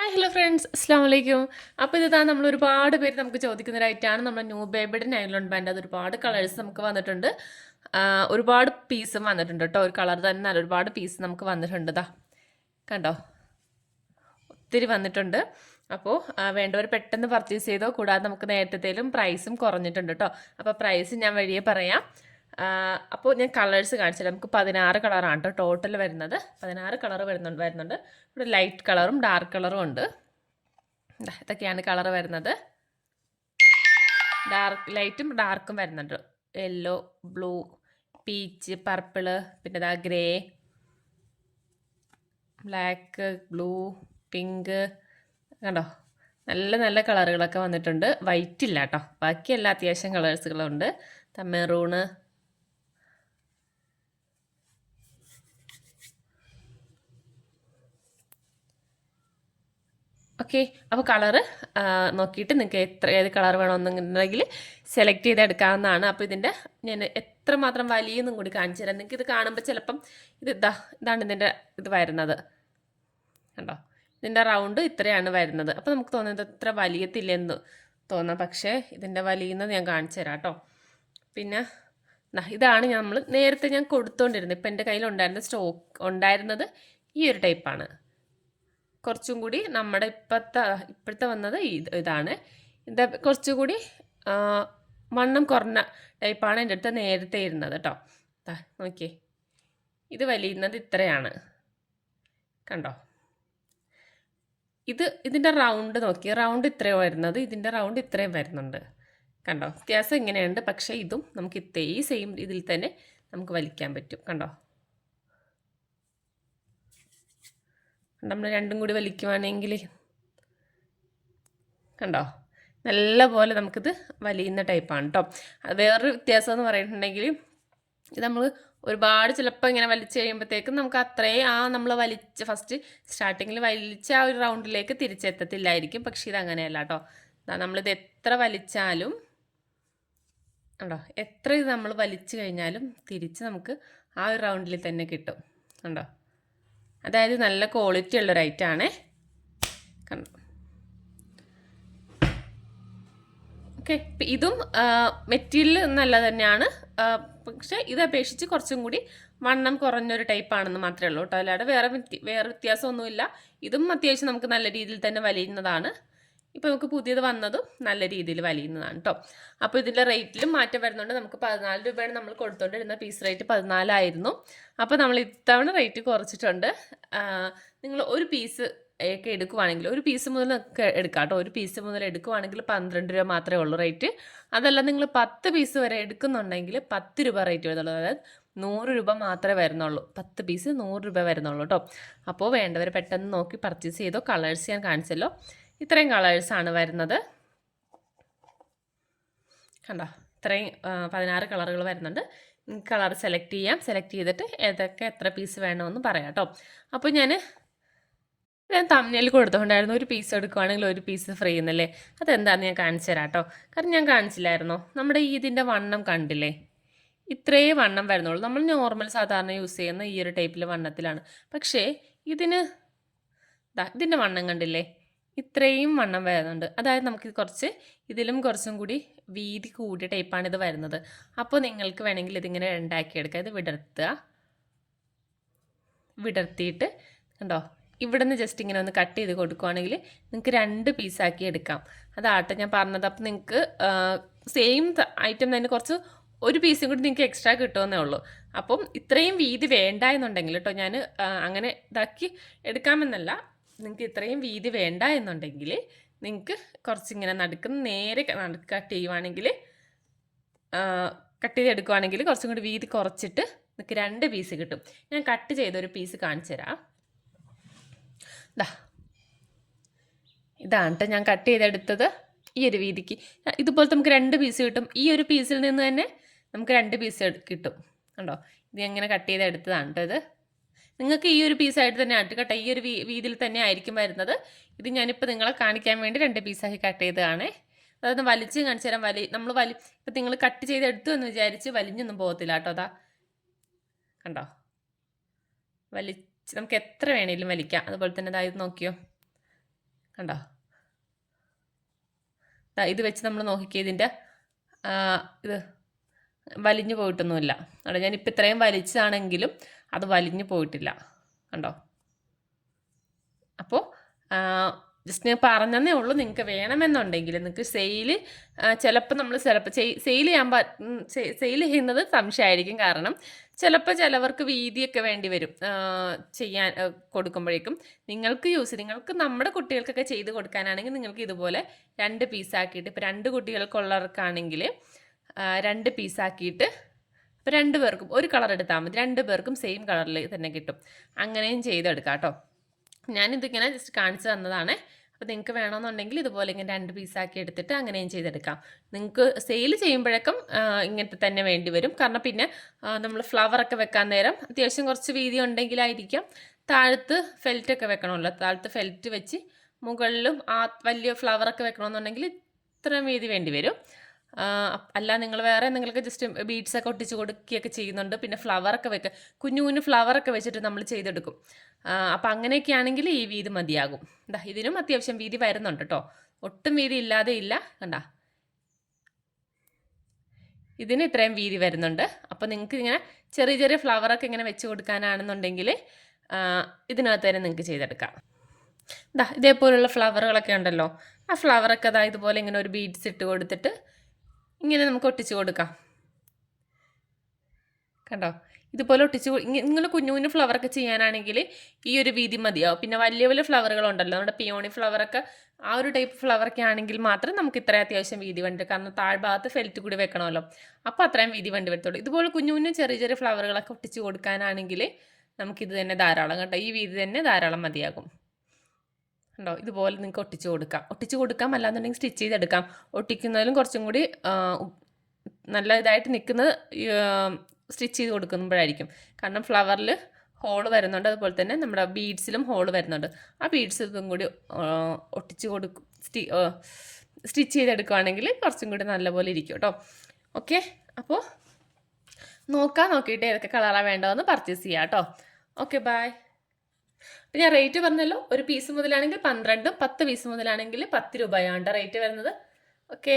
Hi hello friends, അസ്സാം വലൈക്കും. അപ്പോൾ ഇതാ നമ്മൾ ഒരുപാട് പേര് നമുക്ക് ചോദിക്കുന്ന ഒരു ഐറ്റമാണ് നമ്മുടെ ന്യൂ ബേബിയുടെ നൈലോൺ ബാൻഡ്. അത് ഒരുപാട് കളേഴ്സ് നമുക്ക് വന്നിട്ടുണ്ട്. ഒരുപാട് പീസും വന്നിട്ടുണ്ട് കേട്ടോ. ഒരു കളർ തന്നെ നല്ല ഒരുപാട് പീസ് നമുക്ക് വന്നിട്ടുണ്ട്. ഇതാ കണ്ടോ, ഒത്തിരി വന്നിട്ടുണ്ട്. അപ്പോൾ വേണ്ടവർ പെട്ടെന്ന് പർച്ചേസ് ചെയ്തോ. കൂടാതെ നമുക്ക് നേരത്തേലും പ്രൈസും കുറഞ്ഞിട്ടുണ്ട് കേട്ടോ. അപ്പോൾ പ്രൈസ് ഞാൻ വഴിയെ പറയാം. അപ്പോൾ ഞാൻ കളേഴ്സ് കാണിച്ചില്ല. നമുക്ക് 16 കളറാണ് കേട്ടോ ടോട്ടൽ വരുന്നത്. 16 കളർ വരുന്നുണ്ട്. ഇവിടെ ലൈറ്റ് കളറും ഡാർക്ക് കളറും ഉണ്ട്. ഇതൊക്കെയാണ് കളർ വരുന്നത്. ലൈറ്റും ഡാർക്കും വരുന്നുണ്ട്. യെല്ലോ, ബ്ലൂ, പീച്ച്, പർപ്പിള്, പിന്നെ ഇതാ ഗ്രേ, ബ്ലാക്ക്, ബ്ലൂ, പിങ്ക്. കണ്ടോ, നല്ല നല്ല കളറുകളൊക്കെ വന്നിട്ടുണ്ട്. വൈറ്റ് ഇല്ല കേട്ടോ, ബാക്കിയെല്ലാം അത്യാവശ്യം കളേഴ്സുകളുണ്ട്. Maroon, okay. അപ്പോൾ കളറ് നോക്കിയിട്ട് നിങ്ങൾക്ക് ഏത് കളർ വേണമെന്നുണ്ടെങ്കിൽ സെലക്ട് ചെയ്തെടുക്കാവുന്നതാണ്. അപ്പോൾ ഇതിൻ്റെ ഞാൻ എത്രമാത്രം വലിയെന്നും കൂടി കാണിച്ചു തരാം. നിങ്ങൾക്ക് ഇത് കാണുമ്പോൾ ചിലപ്പം ഇതാണ് ഇതിൻ്റെ ഇത് വരുന്നത്. കണ്ടോ, ഇതിൻ്റെ റൗണ്ട് ഇത്രയാണ് വരുന്നത്. അപ്പോൾ നമുക്ക് തോന്നുന്നത് ഇത്ര വലിയത്തില്ലെന്ന് തോന്നാം, പക്ഷേ ഇതിൻ്റെ വലിയുന്നത് ഞാൻ കാണിച്ചു തരാം കേട്ടോ. പിന്നെ ഇതാണ് നമ്മൾ നേരത്തെ ഞാൻ കൊടുത്തുകൊണ്ടിരുന്നത്. ഇപ്പം എൻ്റെ കയ്യിൽ സ്റ്റോക്ക് ഉണ്ടായിരുന്നത് ഈ ഒരു ടൈപ്പാണ്. കുറച്ചും കൂടി നമ്മുടെ ഇപ്പോഴത്തെ വന്നത് ഇതാണ്. കുറച്ചുകൂടി വണ്ണം കുറഞ്ഞ ടൈപ്പാണ് എൻ്റെ അടുത്ത് നേരത്തെ ഇരുന്നത് കേട്ടോ. നോക്കിയേ, ഇത് വലിയുന്നത് ഇത്രയാണ്. കണ്ടോ, ഇതിൻ്റെ റൗണ്ട് നോക്കി, റൗണ്ട് ഇത്രയും വരുന്നത്, ഇതിൻ്റെ റൗണ്ട് ഇത്രയും വരുന്നുണ്ട്. കണ്ടോ, വ്യത്യാസം ഇങ്ങനെയുണ്ട്. പക്ഷേ ഇതും നമുക്ക് ഈ സെയിം ഇതിൽ തന്നെ നമുക്ക് വലിക്കാൻ പറ്റും. കണ്ടോ, നമ്മൾ രണ്ടും കൂടി വലിക്കുവാണെങ്കിൽ കണ്ടോ, നല്ല പോലെ നമുക്കിത് വലിയുന്ന ടൈപ്പാണ് കേട്ടോ. അത് വേറൊരു വ്യത്യാസം എന്ന് പറഞ്ഞിട്ടുണ്ടെങ്കിൽ ഇത് നമ്മൾ ഒരുപാട് ചിലപ്പോൾ ഇങ്ങനെ വലിച്ചു കഴിയുമ്പോഴത്തേക്കും നമുക്ക് അത്രയും നമ്മൾ ഫസ്റ്റ് സ്റ്റാർട്ടിങ്ങിൽ വലിച്ച ആ ഒരു റൗണ്ടിലേക്ക് തിരിച്ചെത്തത്തില്ലായിരിക്കും. പക്ഷേ ഇത് അങ്ങനെയല്ല കേട്ടോ. നമ്മളിത് എത്ര വലിച്ചാലും കണ്ടോ, എത്ര ഇത് നമ്മൾ വലിച്ചു കഴിഞ്ഞാലും തിരിച്ച് നമുക്ക് ആ ഒരു റൗണ്ടിൽ തന്നെ കിട്ടും. കണ്ടോ, അതായത് നല്ല ക്വാളിറ്റി ഉള്ളൊരു ഐറ്റമാണേ. കണ്ടോ, ഓക്കെ. ഇതും മെറ്റീരിയൽ നല്ല തന്നെയാണ്, പക്ഷേ ഇത് അപേക്ഷിച്ച് കുറച്ചും കൂടി വണ്ണം കുറഞ്ഞൊരു ടൈപ്പാണെന്ന് മാത്രമേ ഉള്ളൂ കേട്ടോ. അല്ലാതെ വേറെ വ്യത്യാസമൊന്നുമില്ല. ഇതും അത്യാവശ്യം നമുക്ക് നല്ല രീതിയിൽ തന്നെ വലിയുന്നതാണ്. ഇപ്പോൾ നമുക്ക് പുതിയത് വന്നതും നല്ല രീതിയിൽ വലിയുന്നതാണ് കേട്ടോ. അപ്പോൾ ഇതിൻ്റെ റേറ്റിലും മാറ്റം വരുന്നുണ്ട്. നമുക്ക് 14 രൂപയാണ് നമ്മൾ കൊടുത്തുകൊണ്ടിരുന്ന പീസ് റേറ്റ് 14 ആയിരുന്നു. അപ്പോൾ നമ്മൾ ഇത്തവണ റേറ്റ് കുറച്ചിട്ടുണ്ട്. നിങ്ങൾ ഒരു പീസ് ഒക്കെ എടുക്കുവാണെങ്കിൽ ഒരു പീസ് മുതൽ എടുക്കാം കേട്ടോ. ഒരു പീസ് മുതൽ എടുക്കുവാണെങ്കിൽ 12 രൂപ മാത്രമേ ഉള്ളൂ റേറ്റ്. അതല്ല നിങ്ങൾ 10 പീസ് വരെ എടുക്കുന്നുണ്ടെങ്കിൽ 10 രൂപ റേറ്റ് വരുന്നുള്ളൂ. അതായത് 100 രൂപ മാത്രമേ വരുന്നുള്ളൂ. 10 പീസ് 100 രൂപ വരുന്നുള്ളൂ കേട്ടോ. അപ്പോൾ വേണ്ടവർ പെട്ടെന്ന് നോക്കി പർച്ചേസ് ചെയ്തോ. കളേഴ്സ് ഞാൻ കാണിച്ചല്ലോ, ഇത്രയും കളേഴ്സാണ് വരുന്നത്. കണ്ടോ, ഇത്രയും 16 കളറുകൾ വരുന്നുണ്ട്. കളർ സെലക്ട് ചെയ്യാം. സെലക്ട് ചെയ്തിട്ട് എത്ര പീസ് വേണമെന്ന് പറയാം കേട്ടോ. അപ്പോൾ ഞാൻ തമ്മിൽ കൊടുത്തുകൊണ്ടായിരുന്നു ഒരു പീസ് എടുക്കുവാണെങ്കിൽ ഒരു പീസ് ഫ്രീ എന്നല്ലേ. അതെന്താണെന്ന് ഞാൻ കാണിച്ചു തരാം കേട്ടോ. കാരണം ഞാൻ കാണിച്ചില്ലായിരുന്നോ, നമ്മുടെ ഇതിൻ്റെ വണ്ണം കണ്ടില്ലേ, ഇത്രയേ വണ്ണം വരുന്നുള്ളൂ. നമ്മൾ നോർമൽ സാധാരണ യൂസ് ചെയ്യുന്ന ഈ ഒരു ടൈപ്പിൽ വണ്ണത്തിലാണ്. പക്ഷേ ഇതിൻ്റെ വണ്ണം കണ്ടില്ലേ, ഇത്രയും വണ്ണം വരുന്നുണ്ട്. അതായത് നമുക്ക് ഇതിലും കുറച്ചും കൂടി വീതി കൂടിയ ടൈപ്പാണ് ഇത് വരുന്നത്. അപ്പോൾ നിങ്ങൾക്ക് വേണമെങ്കിൽ ഇതിങ്ങനെ രണ്ടാക്കിയെടുക്കുക. ഇത് വിടർത്തിയിട്ട് കണ്ടോ, ഇവിടെ നിന്ന് ജസ്റ്റ് ഇങ്ങനെ ഒന്ന് കട്ട് ചെയ്ത് കൊടുക്കുകയാണെങ്കിൽ നിങ്ങൾക്ക് 2 പീസാക്കി എടുക്കാം. അതാട്ടെ ഞാൻ പറഞ്ഞത്. അപ്പോൾ നിങ്ങൾക്ക് സെയിം ഐറ്റം തന്നെ കുറച്ച് ഒരു പീസും കൂടി നിങ്ങൾക്ക് എക്സ്ട്രാ കിട്ടുമെന്നേ ഉള്ളൂ. അപ്പം ഇത്രയും വീതി വേണ്ട എന്നുണ്ടെങ്കിൽ കേട്ടോ, ഞാൻ അങ്ങനെ ഇതാക്കി എടുക്കാമെന്നല്ല. നിങ്ങൾക്ക് ഇത്രയും വീതി വേണ്ട എന്നുണ്ടെങ്കിൽ നിങ്ങൾക്ക് കുറച്ചിങ്ങനെ നേരെ കട്ട് ചെയ്യുവാണെങ്കിൽ കട്ട് ചെയ്തെടുക്കുവാണെങ്കിൽ കുറച്ചും കൂടി വീതി കുറച്ചിട്ട് നിങ്ങൾക്ക് 2 പീസ് കിട്ടും. ഞാൻ കട്ട് ചെയ്തൊരു പീസ് കാണിച്ചു തരാം. ഇതാണ് കേട്ടോ ഞാൻ കട്ട് ചെയ്തെടുത്തത്. ഈ ഒരു വീതിക്ക് ഇതുപോലത്തെ നമുക്ക് 2 പീസ് കിട്ടും. ഈ ഒരു പീസിൽ നിന്ന് തന്നെ നമുക്ക് 2 പീസ് കിട്ടും. കണ്ടോ, ഇത് എങ്ങനെ കട്ട് ചെയ്തെടുത്തതാണ് കേട്ടോ. ഇത് നിങ്ങൾക്ക് ഈ ഒരു പീസായിട്ട് തന്നെ കേട്ടോ, ഈ ഒരു വീതിയിൽ തന്നെ ആയിരിക്കും വരുന്നത്. ഇത് ഞാനിപ്പോൾ നിങ്ങളെ കാണിക്കാൻ വേണ്ടി 2 പീസാക്കി കട്ട് ചെയ്തതാണേ. അതൊന്ന് വലിച്ച് കാണിച്ചു തരാം. ഇപ്പം നിങ്ങൾ കട്ട് ചെയ്തെടുത്തു എന്ന് വിചാരിച്ച് വലിഞ്ഞൊന്നും പോകത്തില്ല കേട്ടോ. കണ്ടോ, നമുക്ക് എത്ര വേണേലും വലിക്കാം. അതുപോലെ തന്നെ ഇത് നോക്കിയോ, കണ്ടോ? ഇത് വെച്ച് നമ്മൾ നോക്കിക്കേ, ഇതിൻ്റെ ഇത് വലിഞ്ഞു പോയിട്ടൊന്നുമില്ല. അവിടെ ഞാനിപ്പോൾ ഇത്രയും വലിച്ചതാണെങ്കിലും അത് വലിഞ്ഞു പോയിട്ടില്ല. കണ്ടോ? അപ്പോൾ ജസ്റ്റ് ഞാൻ പറഞ്ഞതേ ഉള്ളൂ. നിങ്ങൾക്ക് വേണമെന്നുണ്ടെങ്കിൽ നിങ്ങൾക്ക് ചിലപ്പോൾ നമ്മൾ സെയിൽ ചെയ്യുന്നത് സംശയമായിരിക്കും. കാരണം ചിലപ്പോൾ ചിലവർക്ക് വീതിയൊക്കെ വേണ്ടി വരും ചെയ്യാൻ കൊടുക്കുമ്പോഴേക്കും. നിങ്ങൾക്ക് നമ്മുടെ കുട്ടികൾക്കൊക്കെ ചെയ്ത് കൊടുക്കാനാണെങ്കിൽ നിങ്ങൾക്ക് ഇതുപോലെ 2 പീസാക്കിയിട്ട്, ഇപ്പോൾ 2 കുട്ടികൾക്കുള്ളവർക്കാണെങ്കിൽ 2 പീസാക്കിയിട്ട്, ഇപ്പോൾ 2 പേർക്കും ഒരു കളർ എടുത്താൽ മതി. 2 പേർക്കും സെയിം കളറിൽ തന്നെ കിട്ടും. അങ്ങനെയും ചെയ്തെടുക്കാം കേട്ടോ. ഞാനിതിങ്ങനെ ജസ്റ്റ് കാണിച്ചു തന്നതാണ്. അപ്പോൾ നിങ്ങൾക്ക് വേണമെന്നുണ്ടെങ്കിൽ ഇതുപോലെ ഇങ്ങനെ 2 പീസാക്കി എടുത്തിട്ട് അങ്ങനെയും ചെയ്തെടുക്കാം. നിങ്ങൾക്ക് സെയിൽ ചെയ്യുമ്പോഴേക്കും ഇങ്ങനത്തെ തന്നെ വേണ്ടി വരും. കാരണം പിന്നെ നമ്മൾ ഫ്ലവറൊക്കെ വെക്കാൻ നേരം അത്യാവശ്യം കുറച്ച് വീതി ഉണ്ടെങ്കിലായിരിക്കാം താഴത്ത് ഫെൽറ്റൊക്കെ വെക്കണമല്ലോ. താഴത്ത് ഫെൽറ്റ് വെച്ച് മുകളിലും വലിയ ഫ്ലവറൊക്കെ വെക്കണമെന്നുണ്ടെങ്കിൽ ഇത്രയും വീതി വേണ്ടി വരും. അല്ല നിങ്ങൾ വേറെ എന്തെങ്കിലുമൊക്കെ ജസ്റ്റ് ബീഡ്സൊക്കെ ഒട്ടിച്ച് കൊടുക്കുകയൊക്കെ ചെയ്യുന്നുണ്ട്. പിന്നെ ഫ്ലവറൊക്കെ കുഞ്ഞു ഫ്ലവറൊക്കെ വെച്ചിട്ട് നമ്മൾ ചെയ്തെടുക്കും. അപ്പം അങ്ങനെയൊക്കെ ആണെങ്കിൽ ഈ വീതി മതിയാകും. ഇതിനും അത്യാവശ്യം വീതി വരുന്നുണ്ട് കേട്ടോ. ഒട്ടും വീതി ഇല്ലാതെ ഇല്ല. കണ്ട, ഇതിന് ഇത്രയും വീതി വരുന്നുണ്ട്. അപ്പോൾ നിങ്ങൾക്ക് ഇങ്ങനെ ചെറിയ ഫ്ലവറൊക്കെ ഇങ്ങനെ വെച്ച് കൊടുക്കാനാണെന്നുണ്ടെങ്കിൽ ഇതിനകത്ത് തന്നെ നിങ്ങൾക്ക് ചെയ്തെടുക്കാം. ഇതേപോലുള്ള ഫ്ലവറുകളൊക്കെ ഉണ്ടല്ലോ, ആ ഫ്ലവറൊക്കെ ഇതുപോലെ ഇങ്ങനെ ഒരു ബീഡ്സ് ഇട്ട് കൊടുത്തിട്ട് ഇങ്ങനെ നമുക്ക് ഒട്ടിച്ച് കൊടുക്കാം. കണ്ടോ? ഇതുപോലെ നിങ്ങൾ കുഞ്ഞു ഫ്ലവറൊക്കെ ചെയ്യാനാണെങ്കിൽ ഈ ഒരു വീതി മതിയാവും. പിന്നെ വലിയ ഫ്ലവറുകളുണ്ടല്ലോ, നമ്മുടെ പിയോണി ഫ്ലവറൊക്കെ, ആ ഒരു ടൈപ്പ് ഫ്ലവറൊക്കെ ആണെങ്കിൽ മാത്രം നമുക്ക് ഇത്ര അത്യാവശ്യം വീതി വേണ്ടി. കാരണം താഴ്ഭാഗത്ത് ഫെൽറ്റ് കൂടി വെക്കണമല്ലോ, അപ്പോൾ അത്രയും വീതി വേണ്ടി വരത്തുള്ളൂ. ഇതുപോലെ കുഞ്ഞു ചെറിയ ഫ്ലവറുകളൊക്കെ ഒട്ടിച്ച് കൊടുക്കാനാണെങ്കിൽ നമുക്കിത് തന്നെ ധാരാളം കേട്ടോ. ഈ വീതി തന്നെ ധാരാളം മതിയാകും. ഉണ്ടോ? ഇതുപോലെ നിങ്ങൾക്ക് ഒട്ടിച്ച് കൊടുക്കാം. അല്ലാന്നുണ്ടെങ്കിൽ സ്റ്റിച്ച് ചെയ്തെടുക്കാം. ഒട്ടിക്കുന്നതിലും കുറച്ചും കൂടി നല്ല ഇതായിട്ട് നിൽക്കുന്നത് സ്റ്റിച്ച് ചെയ്ത് കൊടുക്കുമ്പോഴായിരിക്കും. കാരണം ഫ്ലവറിൽ ഹോൾ വരുന്നുണ്ട്, അതുപോലെ തന്നെ നമ്മുടെ ബീഡ്സിലും ഹോൾ വരുന്നുണ്ട്. ആ ബീഡ്സ് ഇതും കൂടി സ്റ്റിച്ച് ചെയ്തെടുക്കുകയാണെങ്കിൽ കുറച്ചും കൂടി നല്ലപോലെ ഇരിക്കും കേട്ടോ. ഓക്കെ, അപ്പോൾ നോക്കിയിട്ട് ഏതൊക്കെ കളറാണ് വേണ്ടതെന്ന് പർച്ചേസ് ചെയ്യാം കേട്ടോ. Okay, bye. അപ്പം ഞാൻ റേറ്റ് പറഞ്ഞല്ലോ, ഒരു പീസ് മുതലാണെങ്കിൽ 12, 10 പീസ് മുതലാണെങ്കിൽ 10 രൂപയാണ് റേറ്റ് വരുന്നത്. ഓക്കെ.